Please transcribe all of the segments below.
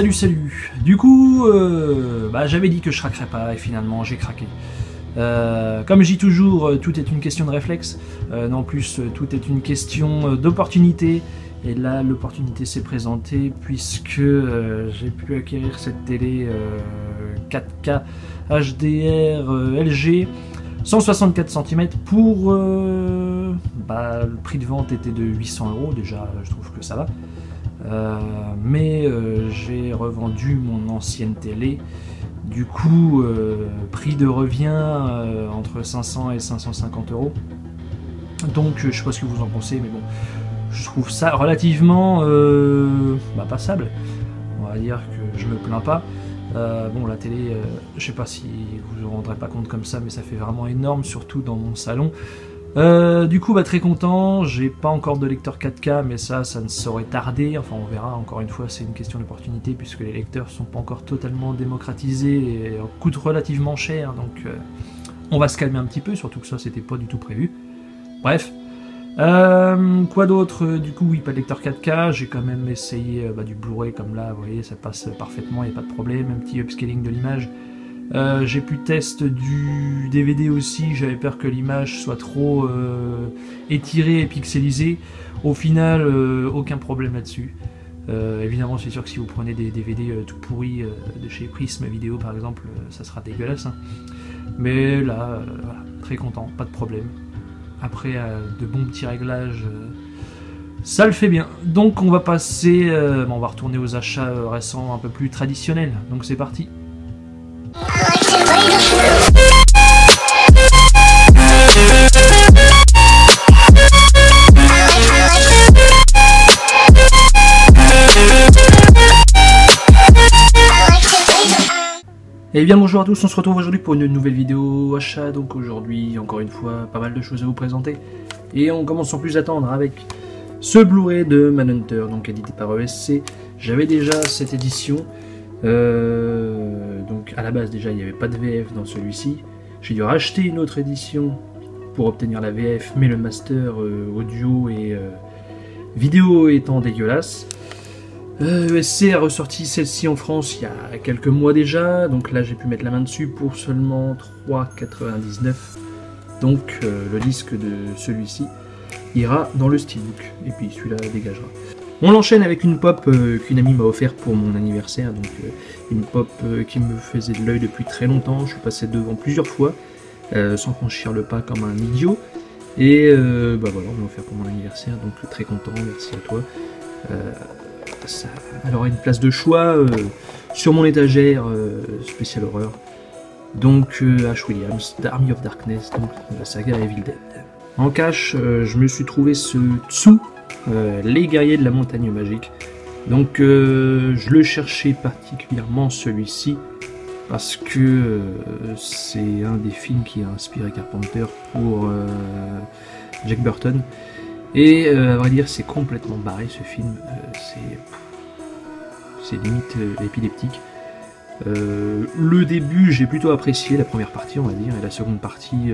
Salut. Du coup, j'avais dit que je craquerais pas et finalement j'ai craqué. Comme je dis toujours, tout est une question de réflexe. Non plus, tout est une question d'opportunité. Et là, l'opportunité s'est présentée puisque j'ai pu acquérir cette télé 4K HDR LG 164 cm pour le prix de vente était de 800 €. Déjà, je trouve que ça va. Mais j'ai revendu mon ancienne télé. Du coup, prix de revient entre 500 et 550 €. Donc, je sais pas ce que vous en pensez, mais bon, je trouve ça relativement passable. On va dire que je me plains pas. Bon, la télé, je sais pas si vous vous rendrez pas compte comme ça, mais ça fait vraiment énorme, surtout dans mon salon. Du coup, très content. J'ai pas encore de lecteur 4K, mais ça ne saurait tarder. Enfin, on verra. Encore une fois, c'est une question d'opportunité puisque les lecteurs sont pas encore totalement démocratisés et coûtent relativement cher. Donc, on va se calmer un petit peu. Surtout que ça, c'était pas du tout prévu. Bref. Quoi d'autre? Du coup, oui, pas de lecteur 4K. J'ai quand même essayé du Blu-ray comme là. Vous voyez, ça passe parfaitement. Il n'y a pas de problème. Un petit upscaling de l'image. J'ai pu tester du DVD aussi, j'avais peur que l'image soit trop étirée et pixelisée. Au final, aucun problème là-dessus. Évidemment, c'est sûr que si vous prenez des DVD tout pourris de chez Prism Vidéo par exemple, ça sera dégueulasse. Hein. Mais là, voilà, très content, pas de problème. Après, de bons petits réglages, ça le fait bien. Donc on va passer, on va retourner aux achats récents un peu plus traditionnels. Donc c'est parti. Et bien bonjour à tous, on se retrouve aujourd'hui pour une nouvelle vidéo achat. Donc aujourd'hui, encore une fois, pas mal de choses à vous présenter. Et on commence sans plus attendre avec ce Blu-ray de Manhunter, donc édité par ESC. J'avais déjà cette édition. Donc à la base déjà il n'y avait pas de VF dans celui-ci. J'ai dû racheter une autre édition pour obtenir la VF, mais le master audio et vidéo étant dégueulasse. ESC a ressorti celle-ci en France il y a quelques mois déjà, donc là j'ai pu mettre la main dessus pour seulement 3,99 €. Donc le disque de celui-ci ira dans le steelbook, et puis celui-là dégagera. On l'enchaîne avec une pop qu'une amie m'a offert pour mon anniversaire, donc une pop qui me faisait de l'œil depuis très longtemps. Je suis passé devant plusieurs fois, sans franchir le pas comme un idiot. Et voilà, on m'a offert pour mon anniversaire, donc très content, merci à toi. Elle aura une place de choix sur mon étagère spéciale horreur. Donc H. Williams, The Army of Darkness, donc la saga Evil Dead. En cash, je me suis trouvé ce Tsu. Les guerriers de la montagne magique. Donc je le cherchais particulièrement celui-ci parce que c'est un des films qui a inspiré Carpenter pour Jack Burton, et à vrai dire c'est complètement barré ce film. C'est limite épileptique. Le début j'ai plutôt apprécié, la première partie on va dire, et la seconde partie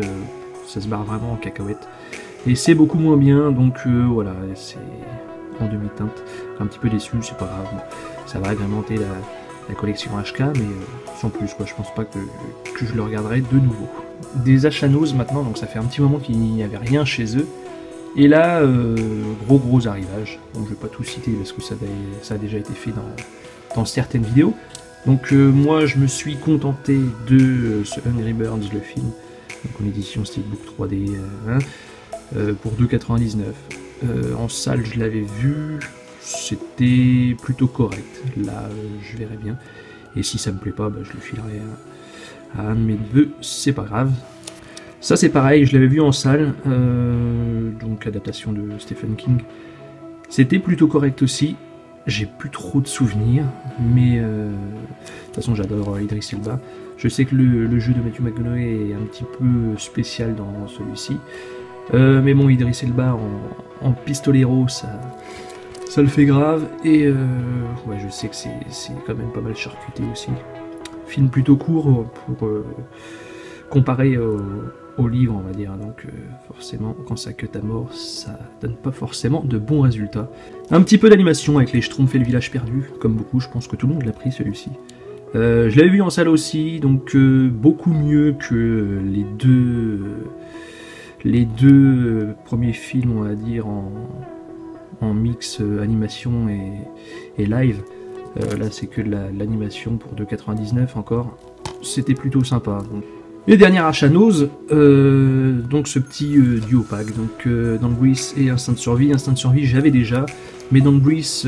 ça se barre vraiment en cacahuète. Et c'est beaucoup moins bien, donc voilà, c'est en demi-teinte. Un petit peu déçu, c'est pas grave. Ça va agrémenter la collection HK, mais sans plus, quoi. Je pense pas que je le regarderai de nouveau. Des achats Nose maintenant, donc ça fait un petit moment qu'il n'y avait rien chez eux. Et là, gros arrivage. Donc je vais pas tout citer parce que ça a déjà été fait dans certaines vidéos. Donc moi je me suis contenté de ce Hungry Birds, le film, donc en édition Steelbook 3D. Pour 2,99 €. En salle, je l'avais vu, c'était plutôt correct. Là, je verrai bien. Et si ça me plaît pas, je le filerai à un de mes neveux, c'est pas grave. Ça, c'est pareil, je l'avais vu en salle, donc adaptation de Stephen King. C'était plutôt correct aussi. J'ai plus trop de souvenirs, mais de toute façon, j'adore Idris Elba. Je sais que le jeu de Matthew McConaughey est un petit peu spécial dans celui-ci. Mais bon, Idris Elba en pistolero, ça le fait grave. Et ouais, je sais que c'est quand même pas mal charcuté aussi. Film plutôt court pour comparer au livre, on va dire. Donc forcément, quand ça cut à mort, ça donne pas forcément de bons résultats. Un petit peu d'animation avec les Schtroumpfs et le village perdu, comme beaucoup, je pense que tout le monde l'a pris celui-ci. Je l'avais vu en salle aussi, donc beaucoup mieux que les deux premiers films, on va dire, en mix animation et live. Là c'est que de l'animation pour 2,99 encore. C'était plutôt sympa. Donc. Les dernières achats-nose, donc ce petit duo pack, donc dans le Grease et Instinct de survie. Instinct de survie j'avais déjà, mais dans le Grease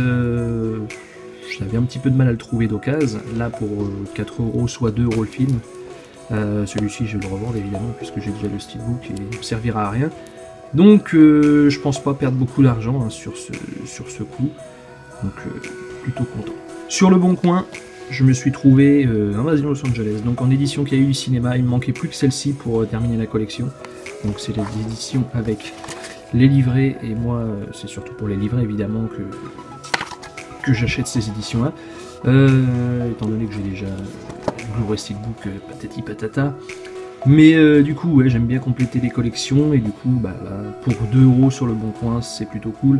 j'avais un petit peu de mal à le trouver d'occasion. Là pour 4 €, soit 2 € le film. Celui-ci je vais le revendre évidemment puisque j'ai déjà le steelbook et il ne me servira à rien. Donc je pense pas perdre beaucoup d'argent hein, sur ce coup. Donc plutôt content. Sur le bon coin, je me suis trouvé Invasion Los Angeles, donc en édition qu'il y a eu du cinéma, il me manquait plus que celle-ci pour terminer la collection. Donc c'est les éditions avec les livrets, et moi c'est surtout pour les livrets évidemment que j'achète ces éditions-là. Étant donné que j'ai déjà le Blu-ray Steelbook patati patata. Mais du coup ouais, j'aime bien compléter les collections, et du coup bah, là, pour 2 € sur le bon coin c'est plutôt cool.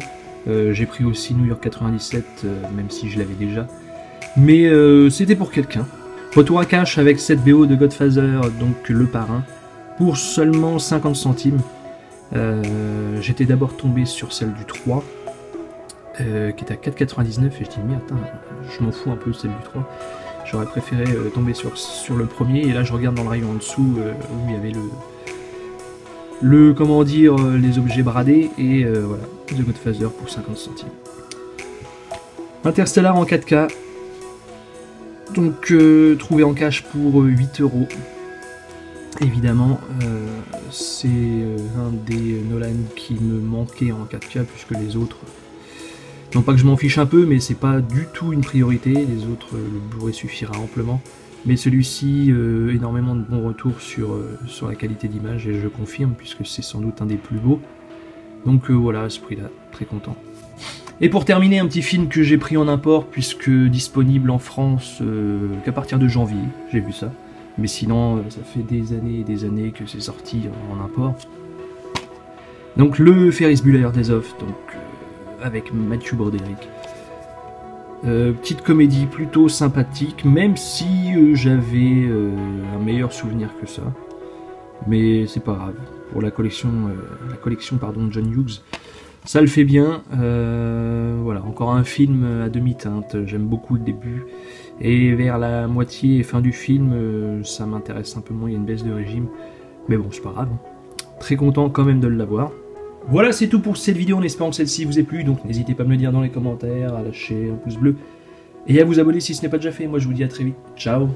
J'ai pris aussi New York 97, même si je l'avais déjà. Mais c'était pour quelqu'un. Retour à cash avec cette BO de Godfather, donc Le Parrain, pour seulement 50 centimes. J'étais d'abord tombé sur celle du 3, qui est à 4,99, et je dis mais attends, je m'en fous un peu de celle du 3. J'aurais préféré tomber sur le premier, et là je regarde dans le rayon en dessous où il y avait comment dire, les objets bradés, et voilà, The Godfather pour 50 centimes. Interstellar en 4K, donc trouvé en cash pour 8 €. Évidemment, c'est un des Nolan qui me manquait en 4K, puisque les autres, non pas que je m'en fiche un peu, mais c'est pas du tout une priorité. Les autres, le Blu-ray suffira amplement. Mais celui-ci, énormément de bons retours sur la qualité d'image, et je confirme, puisque c'est sans doute un des plus beaux. Donc voilà, à ce prix-là, très content. Et pour terminer, un petit film que j'ai pris en import, puisque disponible en France qu'à partir de janvier, j'ai vu ça. Mais sinon, ça fait des années et des années que c'est sorti en import. Donc le Ferris Bueller Days Off, donc avec Matthew Broderick. Petite comédie plutôt sympathique, même si j'avais un meilleur souvenir que ça. Mais c'est pas grave. Pour la collection pardon, John Hughes, ça le fait bien. Voilà, encore un film à demi-teinte. J'aime beaucoup le début. Et vers la moitié et fin du film, ça m'intéresse un peu moins. Il y a une baisse de régime. Mais bon, c'est pas grave. Très content quand même de l'avoir. Voilà, c'est tout pour cette vidéo, en espérant que celle-ci vous ait plu. Donc n'hésitez pas à me le dire dans les commentaires, à lâcher un pouce bleu et à vous abonner si ce n'est pas déjà fait. Moi je vous dis à très vite. Ciao!